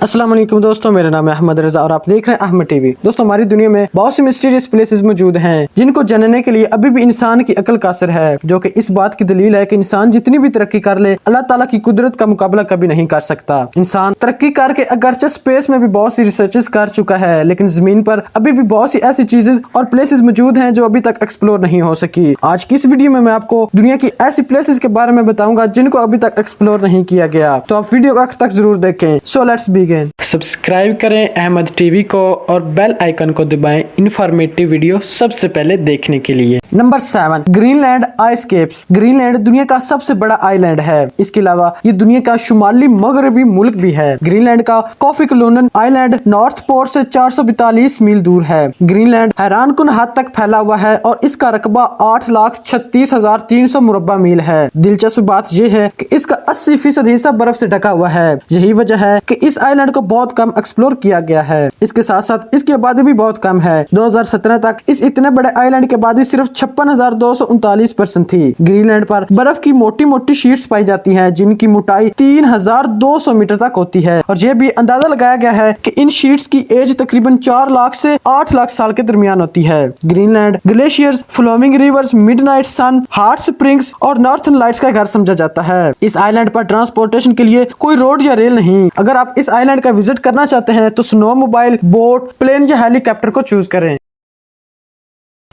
अस्सलाम वालेकुम दोस्तों, मेरा नाम है अहमद रजा और आप देख रहे हैं अहमद टीवी। दोस्तों, हमारी दुनिया में बहुत सी मिस्टीरियस प्लेसेस मौजूद हैं जिनको जानने के लिए अभी भी इंसान की अकल कासिर है, जो कि इस बात की दलील है कि इंसान जितनी भी तरक्की कर ले, अल्लाह ताला की कुदरत का मुकाबला कभी नहीं कर सकता। इंसान तरक्की करके अगरचे स्पेस में भी बहुत सी रिसर्चेस कर चुका है, लेकिन जमीन पर अभी भी बहुत सी ऐसी चीजें और प्लेसेस मौजूद हैं जो अभी तक एक्सप्लोर नहीं हो सकी। आज की इस वीडियो में मैं आपको दुनिया की ऐसी प्लेसेस के बारे में बताऊंगा जिनको अभी तक एक्सप्लोर नहीं किया गया, तो आप वीडियो आखिर तक जरूर देखें। So let's begin. सब्सक्राइब करें अहमद टीवी को और बेल आइकन को दबाएं इन्फॉर्मेटिव वीडियो सबसे पहले देखने के लिए। Number 7, Greenland ice keeps. Greenland दुनिया का सबसे बड़ा आइलैंड है। इसके अलावा ये दुनिया का शुमाली मगरबी मुल्क भी है। ग्रीनलैंड का Kaffeklubben Island North Pole से 442 मील दूर है। ग्रीनलैंड हैरानकुन हद तक फैला हुआ है और इसका रकबा 8,36,300 मुरब्बा मील है। दिलचस्प बात यह है कि इसका 80% हिस्सा बर्फ से ढका हुआ है। यही वजह है कि इस आइलैंड को बहुत कम एक्सप्लोर किया गया है। इसके साथ साथ इसकी आबादी भी बहुत कम है। 2017 तक इस इतने बड़े आइलैंड की आबादी सिर्फ 56,239 पर्सन थी। ग्रीनलैंड पर बर्फ की मोटी मोटी शीट्स पाई जाती हैं जिनकी मोटाई 3,200 मीटर तक होती है और यह भी अंदाजा लगाया गया है कि इन शीट्स की एज तकरीबन 4 लाख से 8 लाख साल के दरमियान होती है। Greenland glaciers, flowing rivers, midnight sun, hot springs और नॉर्थर्न लाइट्स का घर समझा जाता है। इस आइलैंड पर ट्रांसपोर्टेशन के लिए कोई रोड या रेल नहीं। अगर आप इस आइलैंड का विजिट करना चाहते हैं तो स्नो मोबाइल, बोट, प्लेन या हेलीकॉप्टर को चूज करें।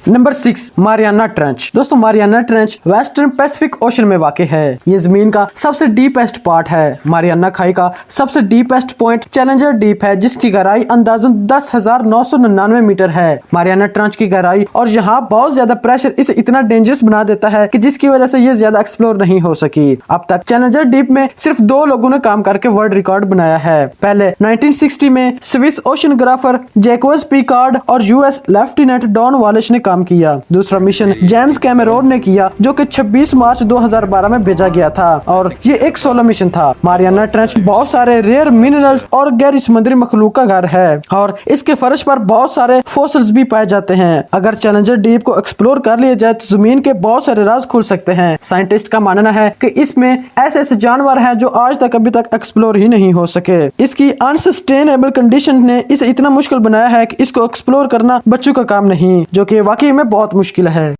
Number 6, Mariana trench. दोस्तों, Mariana trench western Pacific ocean में वाक़ है। ये जमीन का सबसे डीपेस्ट पार्ट है। मारियाना खाई का सबसे डीपेस्ट पॉइंट चैलेंजर डीप है, जिसकी गहराई अंदाजन 10,999 मीटर है। मारियाना ट्रेंच की गहराई और यहाँ बहुत ज्यादा प्रेशर इसे इतना डेंजरस बना देता है कि जिसकी वजह से ये ज्यादा एक्सप्लोर नहीं हो सकी। अब तक चैलेंजर डीप में सिर्फ 2 लोगों ने काम करके वर्ल्ड रिकॉर्ड बनाया है। पहले 1960 में स्विस ओशनोग्राफर जैकोस पिकार्ड और यूएस लेफ्टिनेंट डॉन वॉलिश ने काम किया। दूसरा मिशन जेम्स कैमेरोन ने किया, जो कि 26 मार्च 2012 में भेजा गया था और ये एक सोलो मिशन था। मारियाना ट्रेंच बहुत सारे रेयर मिनरल्स और गहरी समुद्री मखलूक का घर है और इसके फर्श पर बहुत सारे फॉसिल्स भी पाए जाते हैं। अगर चैलेंजर डीप को एक्सप्लोर कर लिया जाए तो जमीन के बहुत सारे राज खुल सकते हैं। साइंटिस्ट का मानना है कि इसमें ऐसे ऐसे जानवर हैं जो आज तक अभी तक एक्सप्लोर ही नहीं हो सके। इसकी अनसस्टेनेबल कंडीशन ने इसे इतना मुश्किल बनाया है कि इसको एक्सप्लोर करना बच्चों का काम नहीं, जो कि वाकई में बहुत मुश्किल है।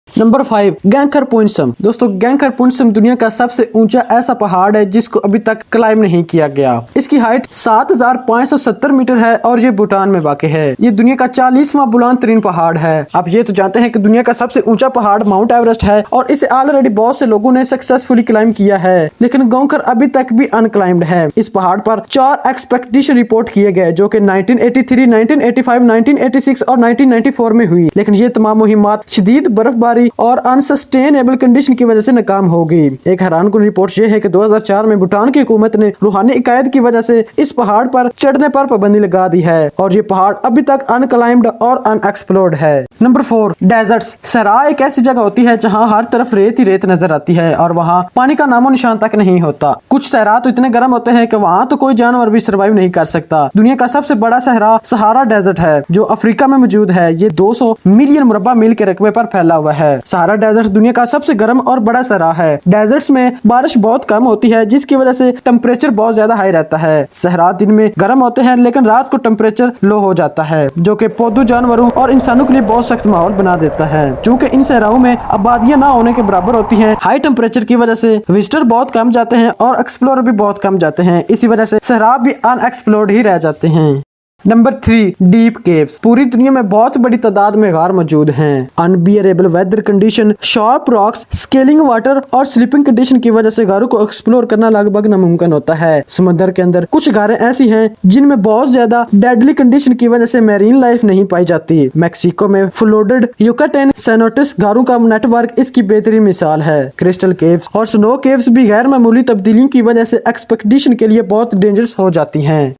नंबर 5, गैंकर पुनसम। दोस्तों, गैंकर पुनसम दुनिया का सबसे ऊंचा ऐसा पहाड़ है जिसको अभी तक क्लाइम नहीं किया गया। इसकी हाइट 7,570 मीटर है और ये भूटान में वाक़ है। ये दुनिया का 40वां बुलंद तरीन पहाड़ है। आप ये तो जानते हैं कि दुनिया का सबसे ऊंचा पहाड़ माउंट एवरेस्ट है और इसे ऑलरेडी बहुत से लोगों ने सक्सेसफुली क्लाइम किया है, लेकिन गैंकर अभी तक भी अनक्लाइम्ड है। इस पहाड़ पर 4 एक्सपेडिशन रिपोर्ट किए गए, जो कि 1983, 1985, 1986 और 1994 में हुई, लेकिन ये तमाम मुहिमात शदीद बर्फबारी और अनसस्टेनेबल कंडीशन की वजह से नाकाम हो गई। एक हैरानकुन रिपोर्ट यह है कि 2004 में भूटान की हुकूमत ने रूहानी इकायत की वजह से इस पहाड़ पर चढ़ने पर पाबंदी लगा दी है और ये पहाड़ अभी तक अनक्लाइम्ड और अनएक्सप्लोर्ड है। Number 4, deserts. सहरा एक ऐसी जगह होती है जहाँ हर तरफ रेत ही रेत नजर आती है और वहाँ पानी का नामो निशान तक नहीं होता। कुछ सहरा तो इतने गर्म होते हैं कि वहाँ तो कोई जानवर भी सर्वाइव नहीं कर सकता। दुनिया का सबसे बड़ा सहरा सहारा डेजर्ट है, जो अफ्रीका में मौजूद है। ये 200 मिलियन मुरब्बा मील के रकबे पर फैला हुआ है। सहारा डेजर्ट दुनिया का सबसे गर्म और बड़ा सहरा है। डेजर्ट्स में बारिश बहुत कम होती है, जिसकी वजह से टेम्परेचर बहुत ज्यादा हाई रहता है। सहरा दिन में गर्म होते हैं, लेकिन रात को टेम्परेचर लो हो जाता है, जो कि पौधों, जानवरों और इंसानों के लिए बहुत सख्त माहौल बना देता है। चूँकि इन सहराओं में आबादियां ना होने के बराबर होती हैं, हाई टेम्परेचर की वजह से विजिटर बहुत कम जाते हैं और एक्सप्लोरर भी बहुत कम जाते हैं। इसी वजह से सहरा भी अनएक्सप्लोर्ड ही रह जाते हैं। Number 3, deep caves. पूरी दुनिया में बहुत बड़ी तादाद में गार मौजूद हैं। Unbearable weather condition, sharp rocks, scalding water और स्लीपिंग कंडीशन की वजह से गारों को एक्सप्लोर करना लगभग नामुमकिन होता है। समुद्र के अंदर कुछ गारें ऐसी हैं जिनमें बहुत ज्यादा डेडली कंडीशन की वजह से मैरीन लाइफ नहीं पाई जाती। मैक्सिको में फ्लोटेड युकाटेन सेनोटिस गारों का नेटवर्क इसकी बेहतरीन मिसाल है। क्रिस्टल केव्स और स्नो केव्स भी गैर मामूली तब्दीलियों की वजह से एक्सपेडिशन के लिए बहुत डेंजरस हो जाती हैं।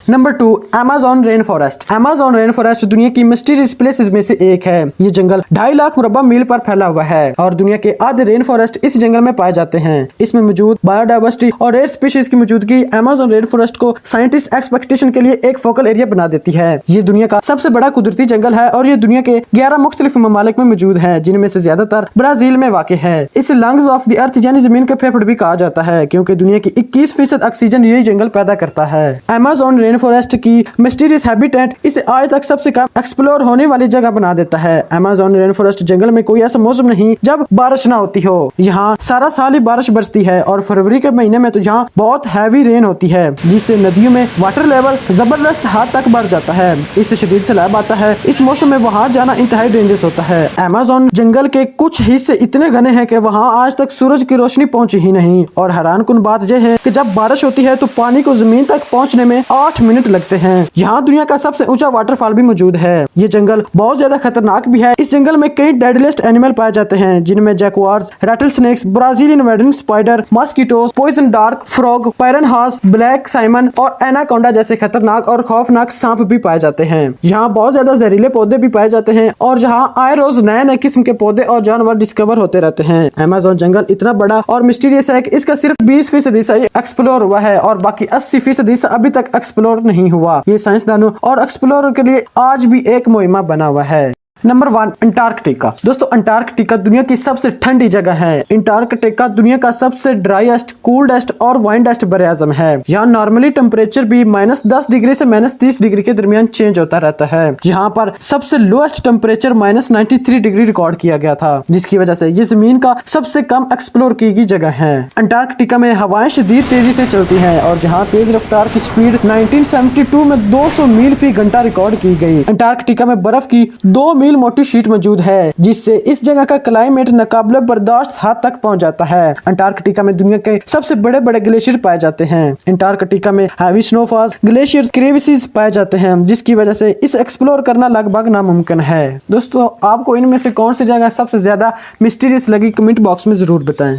Number 2, Amazon rain forest. Amazon rain forest दुनिया की मिस्टीरियस प्लेसेस में से एक है। ये जंगल 2.5 लाख मुरब्बा मील पर फैला हुआ है और दुनिया के आधे रेन फॉरेस्ट इस जंगल में पाए जाते हैं। इसमें मौजूद बायोडाइवर्सिटी और रेयर स्पीशीज की मौजूदगी अमेज़न रेन फॉरेस्ट को साइंटिस्ट एक्सपेक्टेशन के लिए एक फोकल एरिया बना देती है। ये दुनिया का सबसे बड़ा कुदरती जंगल है और ये दुनिया के 11 मुख्तलिफ ममालिक में मौजूद है, जिनमें से ज्यादातर ब्राजील में वाक़ है। इसे लंग्स ऑफ द अर्थ यानी जमीन के फेफड़े भी कहा जाता है, क्योंकि दुनिया की 21% ऑक्सीजन यही जंगल पैदा करता है। अमेज़न रेन फॉरेस्ट की मिस्टीरियस हैबिटेट इसे आज तक सबसे कम एक्सप्लोर होने वाली जगह बना देता है। अमेज़न रेन फॉरेस्ट जंगल में कोई ऐसा मौसम नहीं जब बारिश ना होती हो। यहाँ सारा साल ही बारिश बरसती है और फरवरी के महीने में तो यहाँ बहुत हैवी रेन होती है, जिससे नदियों में वाटर लेवल जबरदस्त हद तक बढ़ जाता है। इससे शदीद सैलाब आता है। इस मौसम में वहाँ जाना इंतहाई डेंजरस होता है। अमेज़न जंगल के कुछ हिस्से इतने घने हैं कि वहाँ आज तक सूरज की रोशनी पहुँची ही नहीं। और हैरानकुन बात यह है कि जब बारिश होती है तो पानी को जमीन तक पहुँचने में 8 मिनट लगते हैं। यहाँ दुनिया का सबसे ऊंचा वाटरफॉल भी मौजूद है। ये जंगल बहुत ज्यादा खतरनाक भी है। इस जंगल में कई डेडलीस्ट एनिमल पाए जाते हैं, जिनमें जैगुआर्स, रैटल स्नेक्स, ब्राजीलियन वेडन spider, mosquitoes, poison dart frog, piranhas, black caiman और एनाकोंडा जैसे खतरनाक और खौफनाक सांप भी पाए जाते हैं। यहाँ बहुत ज्यादा जहरीले पौधे भी पाए जाते हैं और जहाँ आए रोज नए नए किस्म के पौधे और जानवर डिस्कवर होते रहते हैं। अमेज़न जंगल इतना बड़ा और मिस्टीरियस है कि इसका सिर्फ 20% हिस्सा एक्सप्लोर हुआ है और बाकी 80% हिस्सा अभी तक एक्सप्लोर नहीं हुआ। ये साइंसदानों और एक्सप्लोरर के लिए आज भी एक मुहिमा बना हुआ है। Number 1, Antarctica. दोस्तों, अंटार्कटिका दुनिया की सबसे ठंडी जगह है। अंटार्कटिका दुनिया का सबसे ड्राईएस्ट, कूल्डेस्ट और वाइंडेस्ट बरआज़म है। यहाँ नॉर्मली टेम्परेचर भी -10 डिग्री से -30 डिग्री के दरमियान चेंज होता रहता है। यहाँ पर सबसे लोएस्ट टेम्परेचर -93 डिग्री रिकॉर्ड किया गया था, जिसकी वजह से ये जमीन का सबसे कम एक्सप्लोर की गई जगह है। अंटार्कटिका में हवाएं शदीद तेजी से चलती है और जहाँ तेज रफ्तार की स्पीड 1972 में 200 मील फी घंटा रिकॉर्ड की गई। अंटार्कटिका में बर्फ की 2 मील मोटी शीट मौजूद है, जिससे इस जगह का क्लाइमेट नाकाबिले बर्दाश्त हद तक पहुंच जाता है। अंटार्कटिका में दुनिया के सबसे बड़े बड़े ग्लेशियर पाए जाते हैं। अंटार्कटिका में हैवी स्नोफॉल्स, ग्लेशियर, क्रेविसेस पाए जाते हैं, जिसकी वजह से इस एक्सप्लोर करना लगभग नामुमकिन है। दोस्तों, आपको इनमें से कौन सी जगह सबसे ज्यादा मिस्टीरियस लगी, कमेंट बॉक्स में जरूर बताएं।